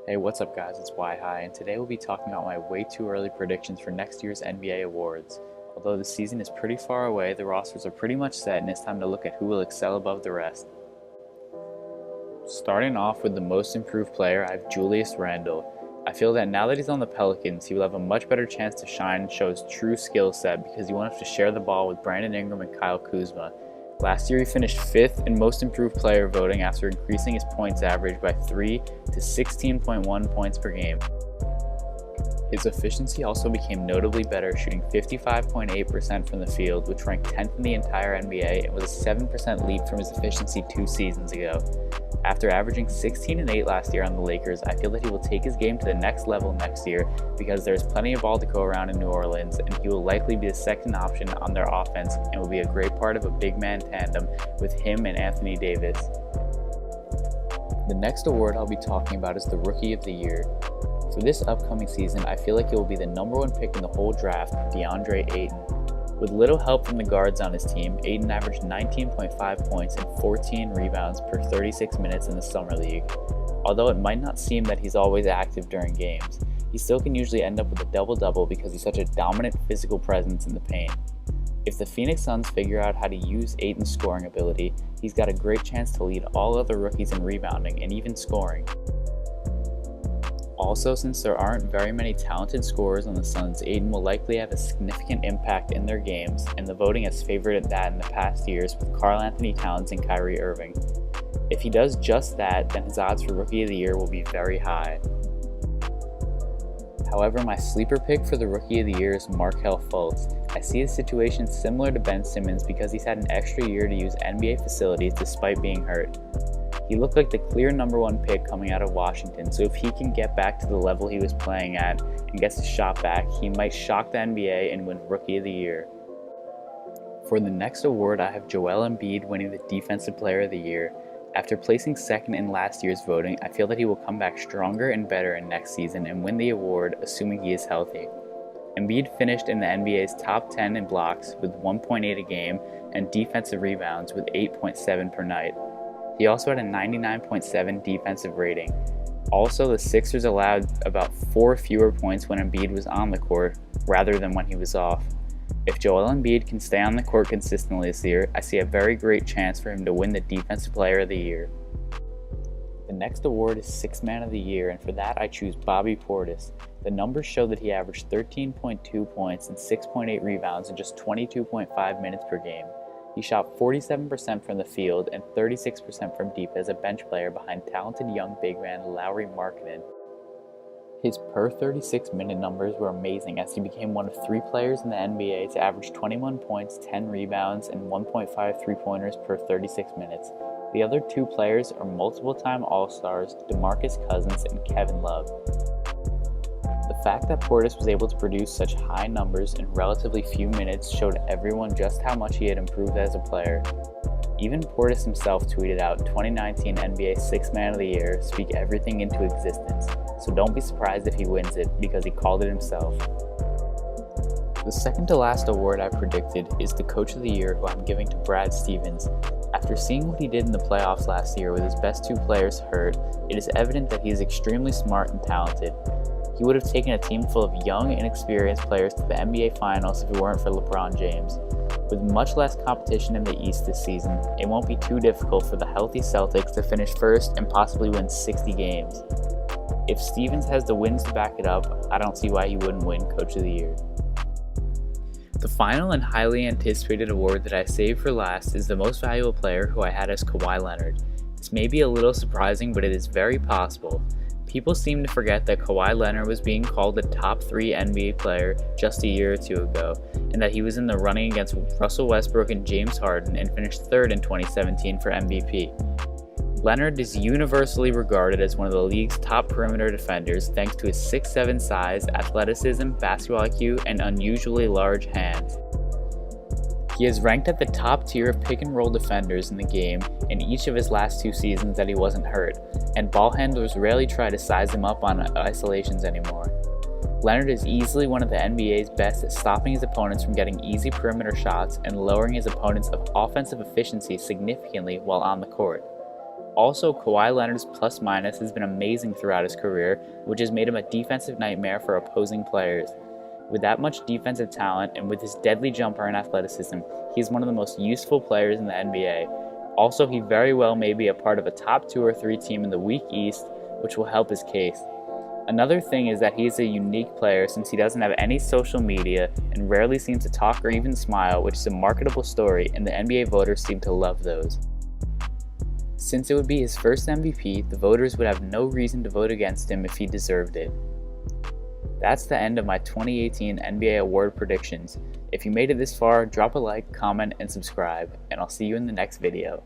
Hey, what's up guys, it's YHigh, and today we'll be talking about my way too early predictions for next year's NBA awards. Although the season is pretty far away, the rosters are pretty much set and it's time to look at who will excel above the rest. Starting off with the most improved player, I have Julius Randle. I feel that now that he's on the Pelicans, he will have a much better chance to shine and show his true skill set because he won't have to share the ball with Brandon Ingram and Kyle Kuzma. Last year he finished 5th in most improved player voting after increasing his points average by 3 to 16.1 points per game. His efficiency also became notably better, shooting 55.8% from the field, which ranked 10th in the entire NBA and was a 7% leap from his efficiency 2 seasons ago. After averaging 16 and 8 last year on the Lakers, I feel that he will take his game to the next level next year because there's plenty of ball to go around in New Orleans, and he will likely be the second option on their offense and will be a great part of a big man tandem with him and Anthony Davis. The next award I'll be talking about is the Rookie of the Year. For this upcoming season, I feel like it will be the number 1 pick in the whole draft, DeAndre Ayton. With little help from the guards on his team, Ayton averaged 19.5 points and 14 rebounds per 36 minutes in the Summer League. Although it might not seem that he's always active during games, he still can usually end up with a double-double because he's such a dominant physical presence in the paint. If the Phoenix Suns figure out how to use Ayton's scoring ability, he's got a great chance to lead all other rookies in rebounding and even scoring. Also, since there aren't very many talented scorers on the Suns, Ayton will likely have a significant impact in their games, and the voting has favored that in the past years with Karl-Anthony Towns and Kyrie Irving. If he does just that, then his odds for Rookie of the Year will be very high. However, my sleeper pick for the Rookie of the Year is Markelle Fultz. I see a situation similar to Ben Simmons because he's had an extra year to use NBA facilities despite being hurt. He looked like the clear number 1 pick coming out of Washington, so if he can get back to the level he was playing at and gets his shot back, he might shock the NBA and win Rookie of the Year. For the next award, I have Joel Embiid winning the Defensive Player of the Year. After placing 2nd in last year's voting, I feel that he will come back stronger and better in next season and win the award, assuming he is healthy. Embiid finished in the NBA's top 10 in blocks with 1.8 a game and defensive rebounds with 8.7 per night. He also had a 99.7 defensive rating. Also, the Sixers allowed about 4 fewer points when Embiid was on the court rather than when he was off. If Joel Embiid can stay on the court consistently this year, I see a very great chance for him to win the Defensive Player of the Year. The next award is Sixth Man of the Year, and for that I choose Bobby Portis. The numbers show that he averaged 13.2 points and 6.8 rebounds in just 22.5 minutes per game. He shot 47% from the field and 36% from deep as a bench player behind talented young big man Lauri Markkanen. His per 36-minute numbers were amazing as he became one of 3 players in the NBA to average 21 points, 10 rebounds, and 1.5 three-pointers per 36 minutes. The other 2 players are multiple-time All-Stars DeMarcus Cousins and Kevin Love. The fact that Portis was able to produce such high numbers in relatively few minutes showed everyone just how much he had improved as a player. Even Portis himself tweeted out 2019 NBA Sixth Man of the Year, speak everything into existence, so don't be surprised if he wins it because he called it himself. The second to last award I predicted is the Coach of the Year, who I'm giving to Brad Stevens. After seeing what he did in the playoffs last year with his best 2 players hurt, it is evident that he is extremely smart and talented. He would have taken a team full of young, inexperienced players to the NBA Finals if it weren't for LeBron James. With much less competition in the East this season, it won't be too difficult for the healthy Celtics to finish first and possibly win 60 games. If Stevens has the wins to back it up, I don't see why he wouldn't win Coach of the Year. The final and highly anticipated award that I saved for last is the Most Valuable Player, who I had as Kawhi Leonard. This may be a little surprising, but it is very possible. People seem to forget that Kawhi Leonard was being called a top 3 NBA player just a year or 2 ago, and that he was in the running against Russell Westbrook and James Harden and finished 3rd in 2017 for MVP. Leonard is universally regarded as one of the league's top perimeter defenders thanks to his 6'7" size, athleticism, basketball IQ, and unusually large hands. He is ranked at the top tier of pick-and-roll defenders in the game in each of his last 2 seasons that he wasn't hurt, and ball handlers rarely try to size him up on isolations anymore. Leonard is easily one of the NBA's best at stopping his opponents from getting easy perimeter shots and lowering his opponents' offensive efficiency significantly while on the court. Also, Kawhi Leonard's plus-minus has been amazing throughout his career, which has made him a defensive nightmare for opposing players. With that much defensive talent and with his deadly jumper and athleticism, he is one of the most useful players in the NBA. Also, he very well may be a part of a top 2 or 3 team in the weak East, which will help his case. Another thing is that he is a unique player since he doesn't have any social media and rarely seems to talk or even smile, which is a marketable story, and the NBA voters seem to love those. Since it would be his first MVP, the voters would have no reason to vote against him if he deserved it. That's the end of my 2018 NBA award predictions. If you made it this far, drop a like, comment, and subscribe, and I'll see you in the next video.